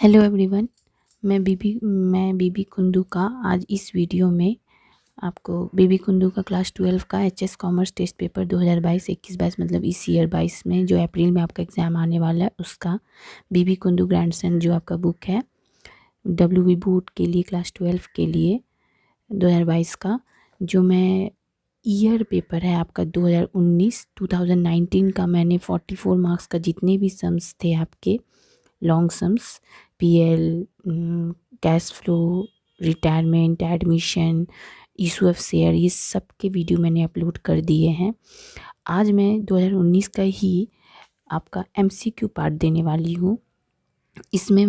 Hello everyone. मैं बीबी कुंदू का आज इस वीडियो में आपको बीबी कुंदू का क्लास 12 का एचएस कॉमर्स टेस्ट पेपर 2022-21-22 मतलब इस ईयर 22 में जो अप्रैल में आपका एग्ज़ाम आने वाला है उसका बीबी कुंदू ग्रैंडसन जो आपका बुक है WB बोर्ड के लिए क्लास 12 के लिए 2022 का जो मैं ईयर पेपर है आपका 2019 का मैंने 44 मार्क्स का जितने भी सम्स थे आपके long sums PL, cash flow, retirement, admission, issue of share, ये सब के वीडियो मैंने अपलोड कर दिए हैं। आज मैं 2019 का ही आपका MCQ पार्ट देने वाली हूँ। इसमें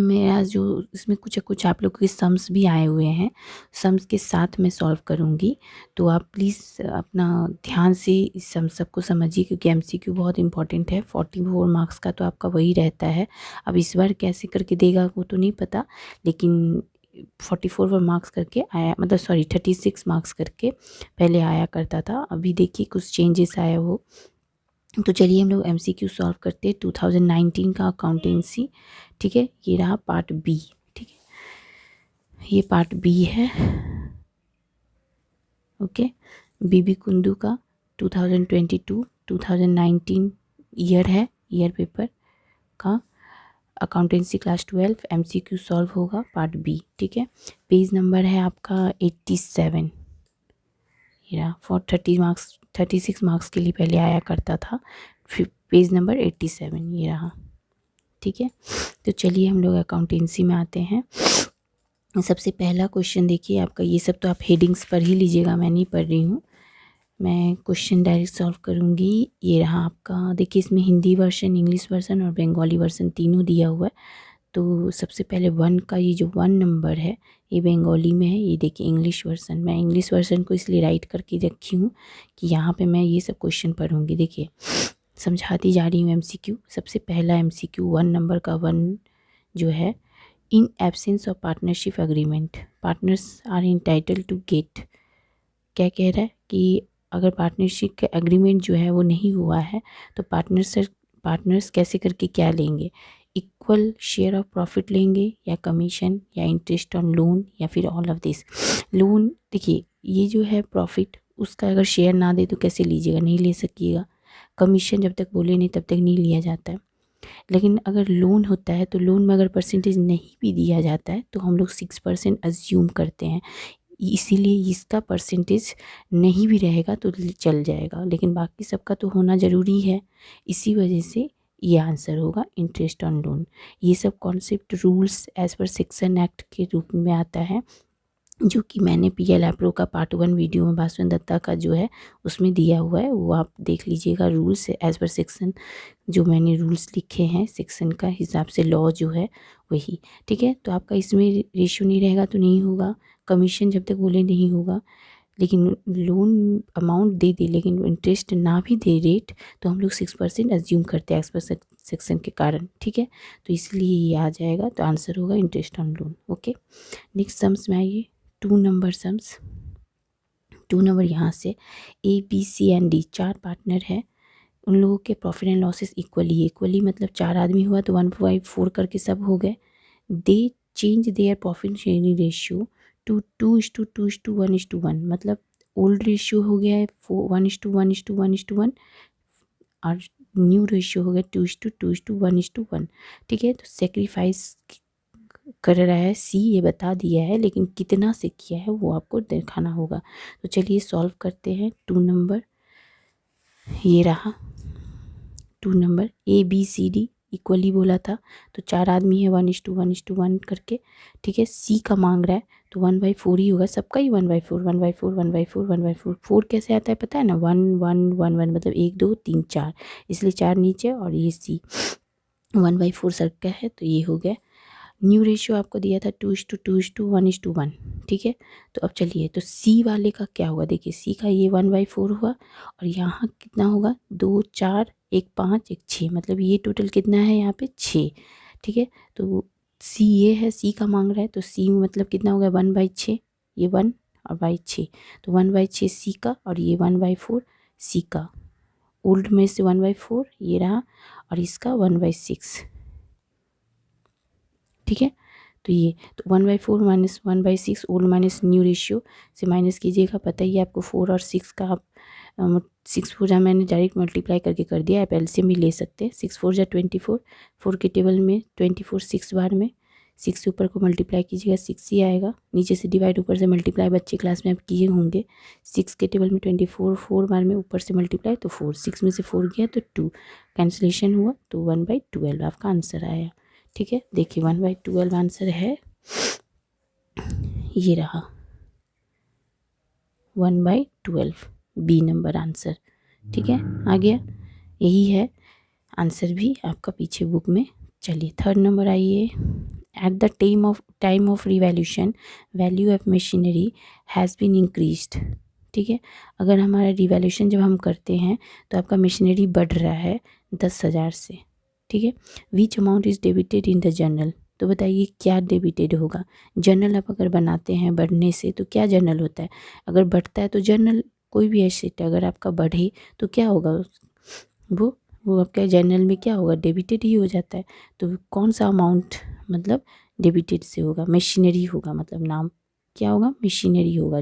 इसमें कुछ आप लोगों के सम्स भी आए हुए हैं, सम्स के साथ मैं सॉल्व करूँगी। तो आप प्लीज़ अपना ध्यान से इस सबको समझिए क्योंकि MCQ बहुत इंपॉर्टेंट है। 44 मार्क्स का तो आपका वही रहता है। अब इस बार कैसे करके देगा वो तो नहीं पता, लेकिन 44 मार्क्स करके आया, मतलब सॉरी 36 मार्क्स करके पहले आया करता था। अभी देखिए कुछ चेंजेस आया हो। तो चलिए हम लोग MCQ सॉल्व करते हैं 2019 का अकाउंटेंसी। ठीक है, ये रहा पार्ट बी। ठीक है, ये पार्ट बी है। ओके, बीबी कुंदू का 2022-2019 ईयर है, ईयर पेपर का अकाउंटेंसी क्लास 12 MCQ सॉल्व होगा पार्ट बी। ठीक है, पेज नंबर है आपका 87। ये फॉर 36 मार्क्स के लिए पहले आया करता था। फिर पेज नंबर 87 ये रहा। ठीक है, तो चलिए हम लोग अकाउंटेंसी में आते हैं। सबसे पहला क्वेश्चन देखिए आपका, ये सब तो आप हेडिंग्स पर ही लीजिएगा, मैं नहीं पढ़ रही हूँ, मैं क्वेश्चन डायरेक्ट सॉल्व करूँगी। ये रहा आपका, देखिए इसमें हिंदी वर्जन, इंग्लिश वर्जन और बंगाली वर्जन तीनों दिया हुआ है। तो सबसे पहले 1 का ये जो 1 नंबर है ये बंगाली में है, ये देखिए इंग्लिश वर्जन। मैं इंग्लिश वर्जन को इसलिए राइट करके रखी हूँ कि यहाँ पे मैं ये सब क्वेश्चन पढ़ूँगी। देखिए समझाती जा रही हूँ MCQ। सबसे पहला MCQ 1 नंबर का 1 जो है, in absence of partnership agreement partners are entitled to get. क्या कह रहा है कि अगर पार्टनरशिप का एग्रीमेंट जो है वो नहीं हुआ है तो पार्टनर्स कैसे करके क्या लेंगे, इक्वल शेयर ऑफ प्रॉफिट लेंगे या कमीशन या इंटरेस्ट ऑन लोन या फिर ऑल ऑफ दिस। लोन देखिए ये जो है प्रॉफिट, उसका अगर शेयर ना दे तो कैसे लीजिएगा, नहीं ले सकिएगा। कमीशन जब तक बोले नहीं तब तक नहीं लिया जाता है। लेकिन अगर लोन होता है तो लोन में अगर परसेंटेज नहीं भी दिया जाता है तो हम लोग 6% अज्यूम करते हैं, इसीलिए इसका परसेंटेज नहीं भी रहेगा तो चल जाएगा, लेकिन बाकी सबका तो होना ज़रूरी है। इसी वजह से ये आंसर होगा इंटरेस्ट ऑन लोन। ये सब concept rules as per section act के रूप में आता है, जो कि मैंने PL एप्रो का पार्ट 1 वीडियो में भास्वन दत्ता का जो है उसमें दिया हुआ है, वो आप देख लीजिएगा। रूल्स एज पर सेक्शन जो मैंने रूल्स लिखे हैं सेक्शन का हिसाब से लॉ जो है वही। ठीक है, तो आपका इसमें रेशियो नहीं रहेगा तो नहीं होगा, कमीशन जब तक बोले नहीं होगा, लेकिन लोन अमाउंट दे दे लेकिन इंटरेस्ट ना भी दे रेट तो हम लोग 6% अज्यूम करते हैं एज पर सेक्शन के कारण। ठीक है, तो इसलिए ये आ जाएगा, तो आंसर होगा interest on loan. Okay, next sums में आइए, 2 नंबर सम्स। 2 नंबर यहाँ से ABCD 4 पार्टनर है, उन लोगों के प्रॉफिट एंड लॉसेस इक्वली मतलब 4 आदमी हुआ तो 1/4 करके सब हो गए। दे change their profit sharing ratio two 2:2:1:1 मतलब ओल्ड रेशियो हो गया है 1:1:1:1 और न्यू रेशियो हो गया 2:2:1:1। ठीक है, तो सेक्रीफाइस कर रहा है C, ये बता दिया है, लेकिन कितना से किया है वो आपको दिखाना होगा। तो चलिए सॉल्व करते हैं। 2 नंबर ये रहा, 2 नंबर ABCD इक्वली बोला था तो 4 आदमी है 1:1:1 करके। ठीक है, C का मांग रहा है तो 1/4 ही होगा, सबका ही 1/4 1/4 1/4 1/4। 4 कैसे आता है पता है ना, 1 1 1 1 मतलब 1 2 3 4, इसलिए 4 नीचे और ये C 1/4 सर्क का है तो ये हो गया। न्यू रेशियो आपको दिया था 2:2:1:1। ठीक है, तो अब चलिए तो C वाले का क्या होगा, देखिए C का ये 1/4 हुआ और यहाँ कितना होगा 2 4 1 5 1 6, मतलब ये टोटल कितना है यहाँ पे 6। ठीक है, तो C ये है, C का मांग रहा है तो C मतलब कितना होगा 1/6, ये 1/6 तो 1/6 C का और ये 1/4 C का। ओल्ड में से 1/4 ये रहा और इसका 1/6। ठीक है, तो ये तो 1/4 minus 1/6 old minus new ratio से माइनस कीजिएगा। पता ही है आपको 4 और 6 का आप 6 4 जहाँ मैंने डायरेक्ट मल्टीप्लाई करके कर दिया। आप एलसीएम भी ले सकते हैं। 6 4 जा 24, 4 के टेबल में 24 6 बार में 6 से ऊपर को मल्टीप्लाई कीजिएगा 6 ही आएगा। नीचे से डिवाइड ऊपर से मल्टीप्लाई बच्चे क्लास में आप किए होंगे। 6 के टेबल में 24 4 बार में ऊपर से मल्टीप्लाई तो 4, 6 में से 4 गया तो 2 कैंसिलेशन हुआ तो 1/12 आपका आंसर आया। ठीक है, देखिए 1/12 आंसर है, ये रहा 1/12 बी नंबर आंसर। ठीक है, आ गया, यही है आंसर भी आपका पीछे बुक में। चलिए थर्ड नंबर आइए। At the time of revaluation value of machinery has been increased. ठीक है, अगर हमारा रिवैल्यूशन जब हम करते हैं तो आपका मशीनरी बढ़ रहा है 10,000 से। ठीक है, विच amount is debited in the journal. तो बताइए क्या डेबिटेड होगा। जर्नल आप अगर बनाते हैं बढ़ने से तो क्या जर्नल होता है, अगर बढ़ता है तो जर्नल कोई भी एसेट अगर आपका बढ़े तो क्या होगा, वो आपके जर्नल में क्या होगा, डेबिटेड ही हो जाता है। तो कौन सा अमाउंट मतलब डेबिटेड से होगा, मशीनरी होगा, मतलब नाम क्या होगा, मशीनरी होगा।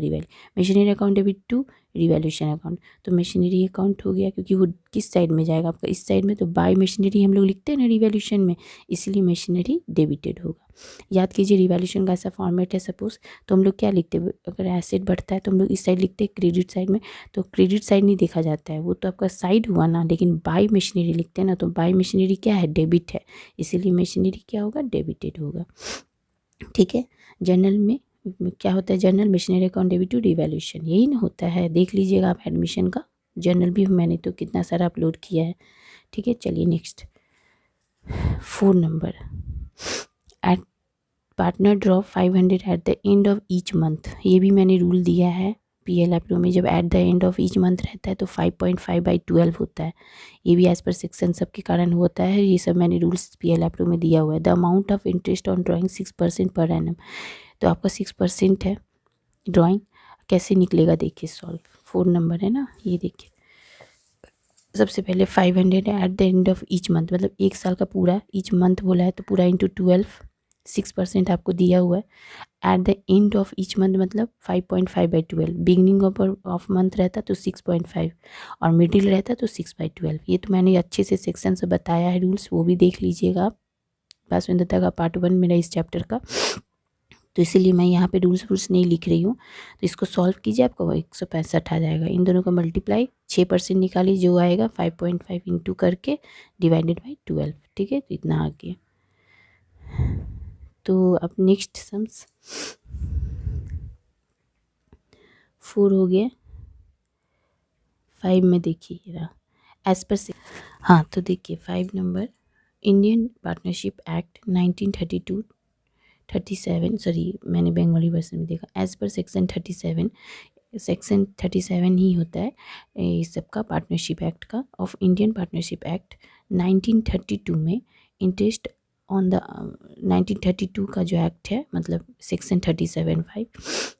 Machinery account debit to revaluation account, तो मशीनरी अकाउंट हो गया क्योंकि वो किस साइड में जाएगा आपका, इस साइड में। तो बाय मशीनरी हम लोग लिखते हैं ना रिवैल्यूशन में, इसलिए मशीनरी डेबिटेड होगा। याद कीजिए रिवैल्यूशन का ऐसा फॉर्मेट है सपोज, तो हम लोग क्या लिखते हैं, अगर एसेट बढ़ता है तो हम लोग इस साइड लिखते हैं क्रेडिट साइड में, तो क्रेडिट साइड नहीं देखा जाता है, वो तो आपका साइड हुआ ना, लेकिन बाय मशीनरी लिखते हैं ना, तो बाय मशीनरी क्या है, डेबिट है, इसीलिए मशीनरी क्या होगा, डेबिटेड होगा। ठीक है, जर्नल में क्या होता है, journal machinery account debit to revaluation, यही ना होता है। देख लीजिएगा आप एडमिशन का जर्नल भी मैंने तो कितना सारा अपलोड किया है। ठीक है, चलिए next 4 number. At partner drop 500 at the end of each month. ये भी मैंने रूल दिया है पीएल एप्रो में, जब eight the end of each month रहता है तो 5.5/12 होता है। ये भी एज पर सेक्शन सब के कारण होता है, ये सब मैंने रूल्स पीएल एप्रो में दिया हुआ है। The amount of interest on drawing 6% per annum, तो आपका 6% है ड्राइंग, कैसे निकलेगा देखिए सॉल्व। 4 नंबर है ना, ये देखिए सबसे पहले 500 है eight the end of each month, मतलब एक साल का पूरा, ईच मंथ बोला है तो पूरा इंटू 12, 6% आपको दिया हुआ है। Eight the end of each month मतलब 5.5/12, बिगनिंग ऑफ मंथ रहता तो 6.5 और मिडिल रहता तो 6/12। ये तो मैंने अच्छे से सेक्शन से बताया है रूल्स, वो भी देख लीजिएगा आप, भाषवंदता का पार्ट 1 मेरा इस चैप्टर का। तो इसीलिए मैं यहाँ पे रूल्स नहीं लिख रही हूँ। तो इसको सॉल्व कीजिए, आपको 165 आ जाएगा। इन दोनों का मल्टीप्लाई 6% निकालिए, जो आएगा 5.5 इंटू करके डिवाइडेड बाई 12। ठीक है, तो इतना आ गया। तो अब नेक्स्ट सम्स 4 हो गया। 5 में देखिए रहा एज पर से, हाँ तो देखिए 5 number, Indian partnership act 1932 37, sorry मैंने बंगाली वर्जन में देखा, एज पर सेक्शन 37 ही होता है इस सब का, पार्टनरशिप एक्ट का ऑफ इंडियन पार्टनरशिप एक्ट 1932 में इंटरेस्ट ऑन द 1932 का जो एक्ट है, मतलब सेक्शन 37(5),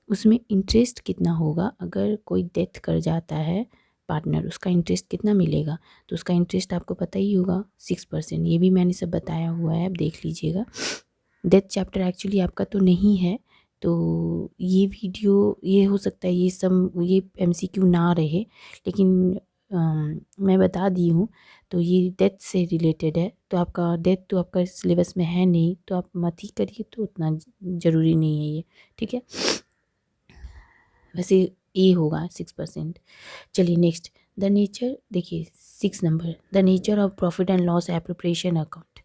उसमें इंटरेस्ट कितना होगा, अगर कोई डेथ कर जाता है पार्टनर, उसका इंटरेस्ट कितना मिलेगा, तो उसका इंटरेस्ट आपको पता ही होगा 6%। ये भी मैंने सब बताया हुआ है, आप देख लीजिएगा। डेथ चैप्टर एक्चुअली आपका तो नहीं है, तो ये वीडियो ये हो सकता है ये सब ये एमसीक्यू ना रहे, लेकिन मैं बता दी हूँ। तो ये डेथ से रिलेटेड है, तो आपका डेथ तो आपका सिलेबस में है नहीं, तो आप मत ही करिए, तो उतना ज़रूरी नहीं है ये। ठीक है, वैसे ये होगा 6%। चलिए नेक्स्ट, द नेचर देखिए 6 number, the nature of profit and loss appropriation account.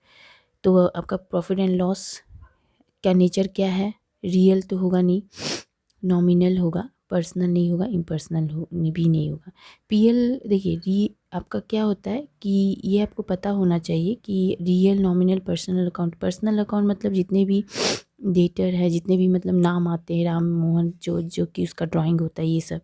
तो आपका प्रॉफिट एंड लॉस का नेचर क्या है, रियल तो होगा नहीं, नॉमिनल होगा, पर्सनल नहीं होगा, इम्पर्सनल भी नहीं होगा। पीएल देखिए आपका क्या होता है कि ये आपको पता होना चाहिए कि real, nominal, personal account. Personal account मतलब जितने भी डेटर है, जितने भी मतलब नाम आते हैं राम मोहन, जो कि उसका ड्राइंग होता है, ये सब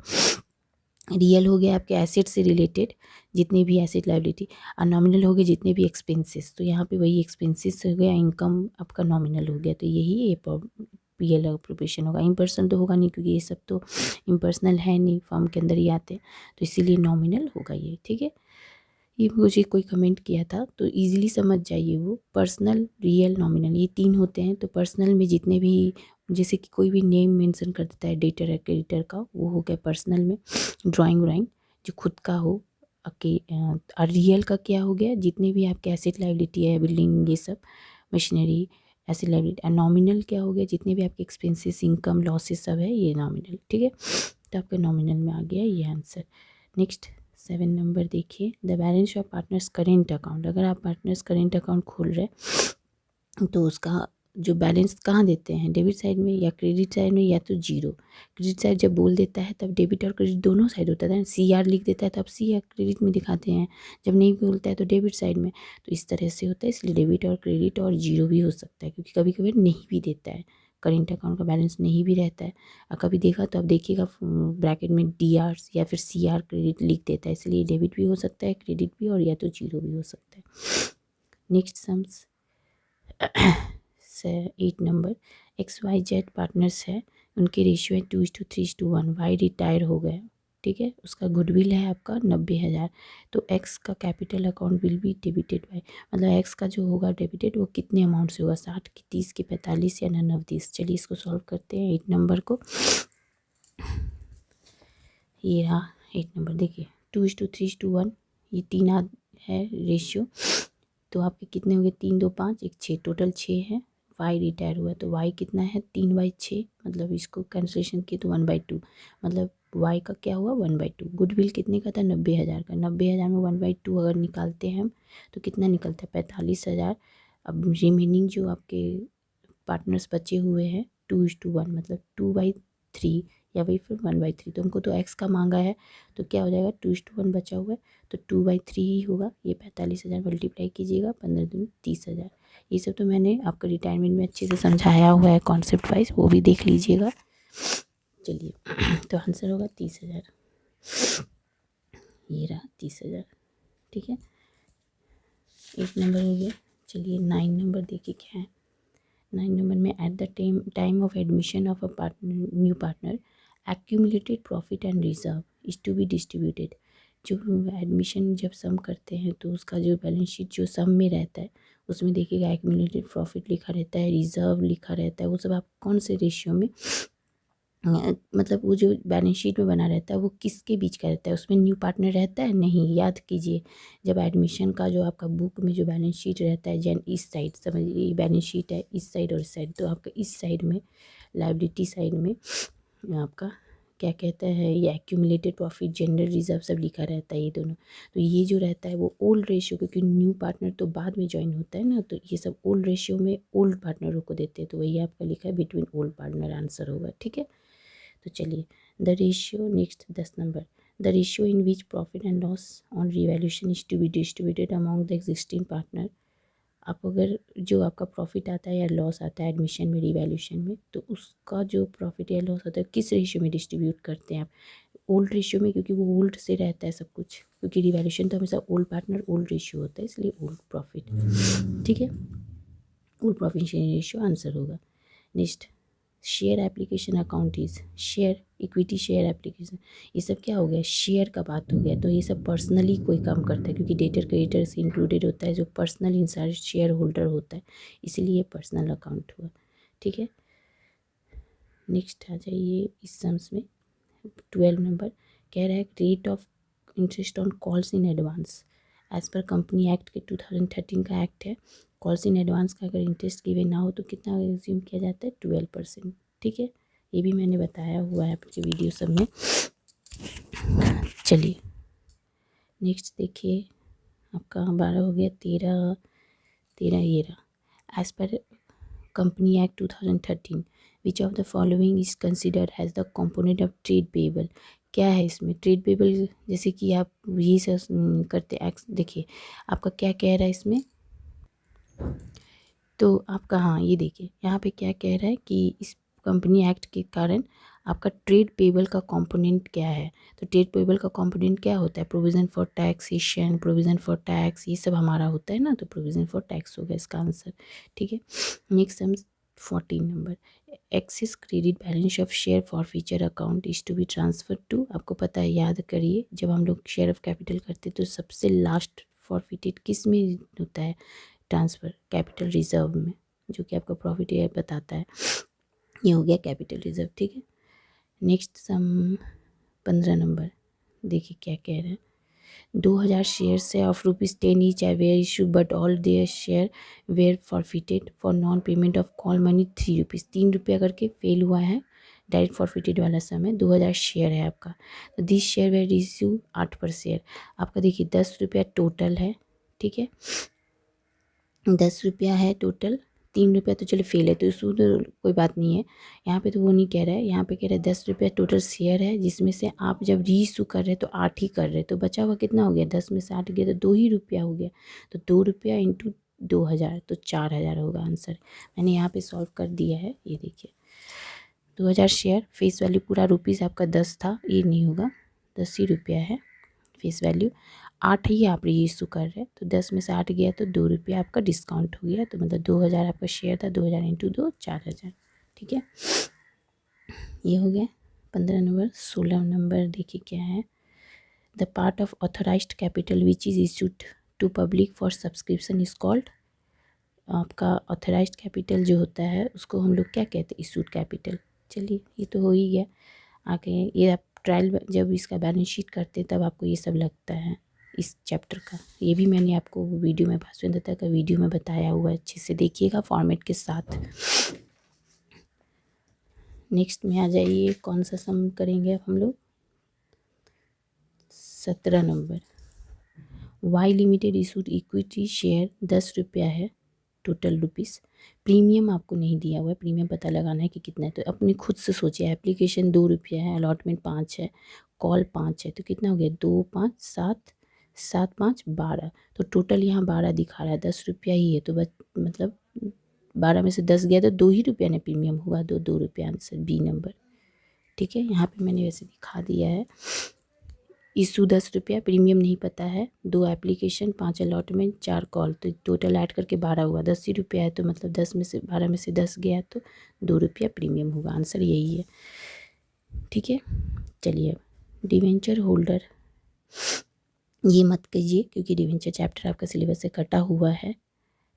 रियल हो गया आपके एसेट से रिलेटेड, जितने भी एसेट लायबिलिटी, और नॉमिनल हो गए जितने भी एक्सपेंसेस। तो यहाँ पे वही एक्सपेंसेस हो गया, इनकम आपका नॉमिनल हो गया, तो यही ये पीएल अप्रोप्रिएशन होगा। इम्पर्सनल तो होगा नहीं, क्योंकि ये सब तो इम्पर्सनल है नहीं, फॉर्म के अंदर ही आते हैं, तो इसीलिए नॉमिनल होगा ये। ठीक है, ये मुझे कोई कमेंट किया था, तो इजीली समझ जाइए। वो पर्सनल, रियल, नॉमिनल ये 3 होते हैं। तो पर्सनल में जितने भी, जैसे कि कोई भी नेम मेंशन कर देता है डेटर या क्रेडिटर का, वो हो गया पर्सनल में। ड्राइंग व्राइंग जो खुद का हो। और रियल का क्या हो गया, जितने भी आपके एसेट लायबिलिटी है, बिल्डिंग, ये सब मशीनरी, एसेट लायबिलिटी। और नॉमिनल क्या हो गया, जितने भी आपके एक्सपेंसेस, इनकम, लॉसेस सब है, ये नॉमिनल। ठीक है, तो आपका नॉमिनल में आ गया ये आंसर। नेक्स्ट 7 नंबर देखिए, the balance of partners current account. अगर आप पार्टनर्स करेंट अकाउंट खोल रहे तो उसका जो बैलेंस कहाँ देते हैं, डेबिट साइड में या क्रेडिट साइड में, या तो जीरो। क्रेडिट साइड जब बोल देता है तब डेबिट और क्रेडिट दोनों साइड होता है। CR लिख देता है तब CR क्रेडिट में दिखाते हैं, जब नहीं बोलता है तो डेबिट साइड में। तो इस तरह से होता है, इसलिए डेबिट और क्रेडिट और जीरो भी हो सकता है, क्योंकि कभी कभी नहीं भी देता है, करेंट अकाउंट का बैलेंस नहीं भी रहता है। और कभी देखा तो आप देखिएगा ब्रैकेट में DR या फिर CR क्रेडिट लिख देता है, इसलिए डेबिट भी हो सकता है, क्रेडिट भी, और या तो जीरो भी हो सकता है। Next sums 8 number, XYZ partners है, उनके रेशियो है 2:3:1। वाई रिटायर हो गए, ठीक है, उसका गुडविल है आपका 90,000। तो एक्स का capital account will be debited bye, मतलब एक्स का जो होगा डेबिटेड वो कितने अमाउंट से होगा, 60 की, 30 की, 45 या 90। चलिए इसको सॉल्व करते हैं 8 नंबर को। ये रहा 8 नंबर, देखिए 2:3:1, ये 3 है रेशियो। तो आपके कितने हो गए, 3 2 5 1 6, टोटल 6 है। वाई रिटायर हुआ तो वाई कितना है, 3/6, मतलब इसको कैंसिलेशन किए तो 1/2, मतलब वाई का क्या हुआ 1/2। गुडविल कितने का था, 90,000 का। 90,000 में 1/2 अगर निकालते हैं हम तो कितना निकलता है, 45,000। अब रिमेनिंग जो आपके पार्टनर्स बचे हुए हैं 2:1, मतलब 2/3 या वही फिर 1/3। तो हमको तो एक्स का मांगा है, तो क्या हो जाएगा, 2:1 बचा हुआ है तो 2/3 ही होगा। ये 45,000 मल्टीप्लाई कीजिएगा, 15 दूनी 30,000। ये सब तो मैंने आपको रिटायरमेंट में अच्छे से समझाया हुआ है कॉन्सेप्ट वाइज, वो भी देख लीजिएगा। चलिए तो आंसर होगा 30,000। ये रहा 30,000, ठीक है। 8 नंबर हो गया। चलिए 9 नंबर देखिए क्या है। 9 नंबर में, at the time of admission of a partner, new partner, accumulated profit and reserve is to be distributed. जो एडमिशन जब सम करते हैं तो उसका जो बैलेंस शीट जो सम में रहता है उसमें देखिएगा एक्यूमुलेटेड प्रॉफिट लिखा रहता है, रिजर्व लिखा रहता है। वो सब आप कौन से रेशियो में, मतलब वो जो बैलेंस शीट में बना रहता है वो किसके बीच का रहता है, उसमें न्यू पार्टनर रहता है नहीं। याद कीजिए, जब एडमिशन का जो आपका बुक में जो बैलेंस शीट रहता है, जैन इस साइड समझिए बैलेंस शीट है, इस साइड और इस साइड, तो आपका इस साइड में लायबिलिटी साइड में आपका क्या कहता है, ये एक्यूमुलेटेड प्रॉफिट, जनरल रिजर्व सब लिखा रहता है ये दोनों। तो ये जो रहता है वो ओल्ड रेशियो, क्योंकि न्यू पार्टनर तो बाद में ज्वाइन होता है ना, तो ये सब ओल्ड रेशियो में ओल्ड पार्टनरों को देते हैं। तो वही आपका लिखा है बिटवीन ओल्ड पार्टनर, आंसर होगा, ठीक है। तो चलिए the ratio, next 10 number, the ratio in which profit and loss on revaluation is to be distributed among the existing partner. आप अगर जो आपका प्रॉफिट आता है या लॉस आता है एडमिशन में, रिवैल्यूएशन में, तो उसका जो प्रॉफिट या लॉस होता है किस रेशियो में डिस्ट्रीब्यूट करते हैं आप, ओल्ड रेशियो में, क्योंकि वो ओल्ड से रहता है सब कुछ, क्योंकि रिवैल्यूएशन तो हमेशा ओल्ड पार्टनर ओल्ड रेशियो होता है, इसलिए ओल्ड प्रॉफिट, ठीक है, ओल्ड प्रॉफिट रेशियो आंसर होगा। Next, share application account is, share equity share application, ये सब क्या हो गया, शेयर का बात हो गया। तो ये सब पर्सनली कोई काम करता है, क्योंकि डेटर क्रेडिटर से इंक्लूडेड होता है जो पर्सनल इंसाइड शेयर होल्डर होता है, इसीलिए पर्सनल अकाउंट हुआ, ठीक है। नेक्स्ट आ जाइए इस सम्स में 12 नंबर, कह रहा है rate of interest on calls in advance as per company act के 2013 का एक्ट है। कॉल्स इन एडवांस का अगर इंटरेस्ट गिवे ना हो तो कितना एज्यूम किया जाता है, 12%, ठीक है। ये भी मैंने बताया हुआ है आपके वीडियो सब में। चलिए नेक्स्ट देखिए, आपका 12 हो गया, 13 ये रहा। As per company act 2013 which of the following is considered as the component of trade payable. क्या है इसमें, ट्रेड पेबल, जैसे कि आप यही सब करते एक्स, देखिए आपका क्या कह रहा है इसमें, तो आपका हाँ ये देखिए यहाँ पे क्या कह रहा है कि इस कंपनी एक्ट के कारण आपका ट्रेड पेबल का कंपोनेंट क्या है। तो ट्रेड पेबल का कंपोनेंट क्या होता है, provision for taxation, provision for tax, ये सब हमारा होता है ना, तो प्रोविज़न फॉर टैक्स होगा इसका आंसर, ठीक है। नेक्स्ट हम 14 number, excess credit balance of share forfeiture account is to be transfer to, आपको पता है, याद करिए जब हम लोग शेयर ऑफ कैपिटल करते तो सबसे लास्ट फॉरफिटेड किस में होता है ट्रांसफ़र? कैपिटल रिजर्व में, जो कि आपका प्रॉफिट ये बताता है। ये हो गया कैपिटल रिजर्व, ठीक है। नेक्स्ट सम 15 नंबर देखिए क्या कह रहे हैं। 2000 शेयर्स है of ₹10 each are were issue but all their share were forfeited for non payment of call money ₹3। 3 रुपया करके फेल हुआ है, डायरेक्ट फॉरफिटेड वाला सम है। 2000 शेयर है आपका, तो दिस शेयर वेयर इशू 8 पर शेयर। आपका देखिए 10 रुपया टोटल है, ठीक है, 10 रुपया है टोटल। 3 रुपया तो चलो फेल है, तो इसको तो कोई बात नहीं है। यहाँ पे तो वो नहीं कह रहा है, यहाँ पे कह रहा है 10 रुपया टोटल शेयर है, जिसमें से आप जब री इशू कर रहे तो 8 ही कर रहे, तो बचा हुआ कितना हो गया? 10 में से 8 गया तो 2 ही रुपया हो गया। तो 2 रुपया इंटू 2000 तो 4000 होगा आंसर। मैंने यहाँ पे सॉल्व कर दिया है, ये देखिए। 2000 शेयर, फेस वैल्यू पूरा रुपीज़ आपका 10 था, ये नहीं होगा, 10 ही रुपया है फेस वैल्यू। 8 ही आप री इशू कर रहे हैं, तो 10 में से 8 गया तो 2 रुपया आपका डिस्काउंट हो गया, तो मतलब 2000 आपका शेयर था, 2000 इंटू 2 4000, ठीक है। ये हो गया 15 नंबर। 16 नंबर देखिए क्या है। The part of authorised capital which is issued to public for subscription is called. आपका ऑथराइज्ड कैपिटल जो होता है उसको हम लोग क्या कहते हैं? Issued capital. चलिए ये तो हो ही गया। आगे ये आप ट्रायल जब इसका बैलेंस शीट करते हैं तब आपको ये सब लगता है इस चैप्टर का। ये भी मैंने आपको वीडियो में, भास्वत दत्ता का वीडियो में बताया हुआ है, अच्छे से देखिएगा फॉर्मेट के साथ। नेक्स्ट में आ जाइए, कौन सा सम करेंगे अब हम लोग? 17 number. Y limited issued equity share 10 रुपया है टोटल रुपीज़। प्रीमियम आपको नहीं दिया हुआ है, प्रीमियम पता लगाना है कि कितना है, तो अपने खुद से सोचिए। एप्लीकेशन 2 रुपया है, अलॉटमेंट 5 है, कॉल 5 है, तो कितना हो गया? 2 5 7 7 5 12, तो टोटल यहाँ 12 दिखा रहा है, 10 रुपया ही है, तो मतलब 12 में से 10 गया तो 2 ही रुपया ने प्रीमियम हुआ, 2 रुपया आंसर बी नंबर, ठीक है। यहाँ पे मैंने वैसे दिखा दिया है। इशू 10 रुपया, प्रीमियम नहीं पता है, 2 एप्लीकेशन, 5 अलॉटमेंट, 4 कॉल, तो टोटल ऐड करके 12 हुआ, 10 ही रुपया है, तो मतलब 10 में से 12 में से 10 गया तो 2 रुपया प्रीमियम होगा, आंसर यही है, ठीक है। चलिए अब डिवेंचर होल्डर, ये मत कीजिए क्योंकि डिवेंचर चैप्टर आपका सिलेबस से कटा हुआ है,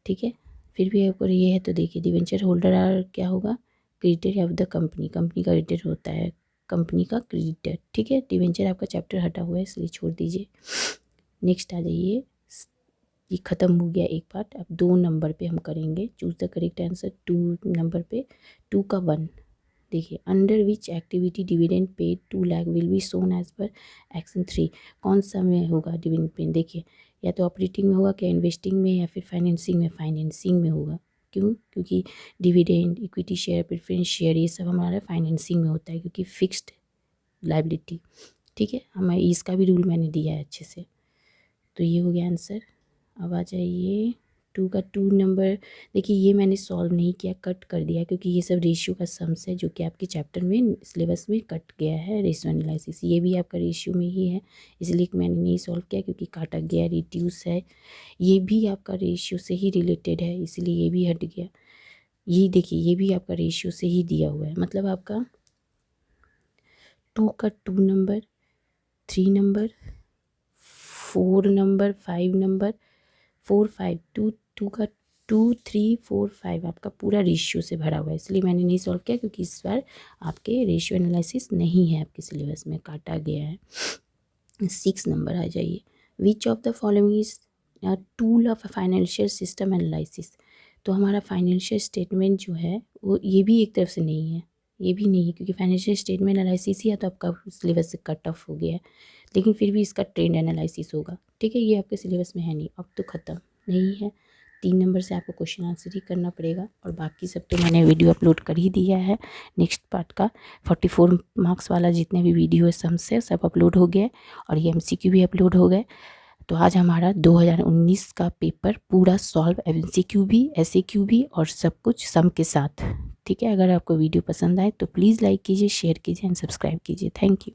ठीक है। फिर भी अगर ये है तो देखिए, डिवेंचर होल्डर क्या होगा? Creditor of the company, company का क्रेडिटर होता है, कंपनी का क्रेडिटर, ठीक है। डिवेंचर आपका चैप्टर हटा हुआ है इसलिए छोड़ दीजिए। नेक्स्ट आ जाइए, ये ख़त्म हो गया एक पार्ट। अब 2 नंबर पे हम करेंगे, choose the correct answer. 2 number पे 2 का 1 देखिए, under which activity dividend paid 2 lakh will be shown as per action 3। कौन सा में होगा डिविडेंड पेड? देखिए, या तो ऑपरेटिंग में होगा, क्या इन्वेस्टिंग में, या फिर फाइनेंसिंग में? फाइनेंसिंग में होगा। क्यों? क्योंकि dividend, equity share, preference share, ये सब हमारा फाइनेंसिंग में होता है, क्योंकि फिक्स्ड लायबिलिटी, ठीक है। हमें इसका भी रूल मैंने दिया है अच्छे से, तो ये हो गया आंसर। अब आ जाइए 2 का 2 नंबर। देखिए ये मैंने सॉल्व नहीं किया, कट कर दिया, क्योंकि ये सब रेशियो का सम्स है जो कि आपके चैप्टर में सिलेबस में कट गया है। रेशियो एनालिसिस ये भी आपका रेशियो में ही है, इसलिए मैंने नहीं सॉल्व किया, क्योंकि काटा गया, रिड्यूस है, ये भी आपका रेशियो से ही रिलेटेड है, इसलिए ये भी हट गया। ये देखिए, ये भी आपका रेशियो से ही दिया हुआ है, मतलब आपका 2 का 2 नंबर, 3 नंबर, 4 नंबर, 5 नंबर, 4 5 2 का 2 3 4 5 आपका पूरा रेशियो से भरा हुआ है, इसलिए मैंने नहीं सॉल्व किया, क्योंकि इस बार आपके रेशियो एनालिसिस नहीं है आपके सिलेबस में, काटा गया है। 6 नंबर आ जाइए, विच of the following is tool of financial system analysis. तो हमारा फाइनेंशियल स्टेटमेंट जो है वो ये भी एक तरफ से नहीं है, ये भी नहीं है, क्योंकि फाइनेंशियल स्टेटमेंट एनालिसिस ही है, तो आपका सिलेबस से कट ऑफ हो गया है, लेकिन फिर भी इसका ट्रेंड एनालिसिस होगा, ठीक है। ये आपके सिलेबस में है नहीं, अब तो ख़त्म नहीं है। 3 नंबर से आपको क्वेश्चन आंसर ही करना पड़ेगा, और बाकी सब तो मैंने वीडियो अपलोड कर ही दिया है। नेक्स्ट पार्ट का 44 मार्क्स वाला जितने भी वीडियो है सब सब अपलोड हो गए, और ये MCQ भी अपलोड हो गए। तो आज हमारा 2019 का पेपर पूरा सॉल्व, MCQ भी, SAQ भी, और सब कुछ सम के साथ, ठीक है। अगर आपको वीडियो पसंद आए तो प्लीज़ लाइक कीजिए, शेयर कीजिए एंड सब्सक्राइब कीजिए। Thank you.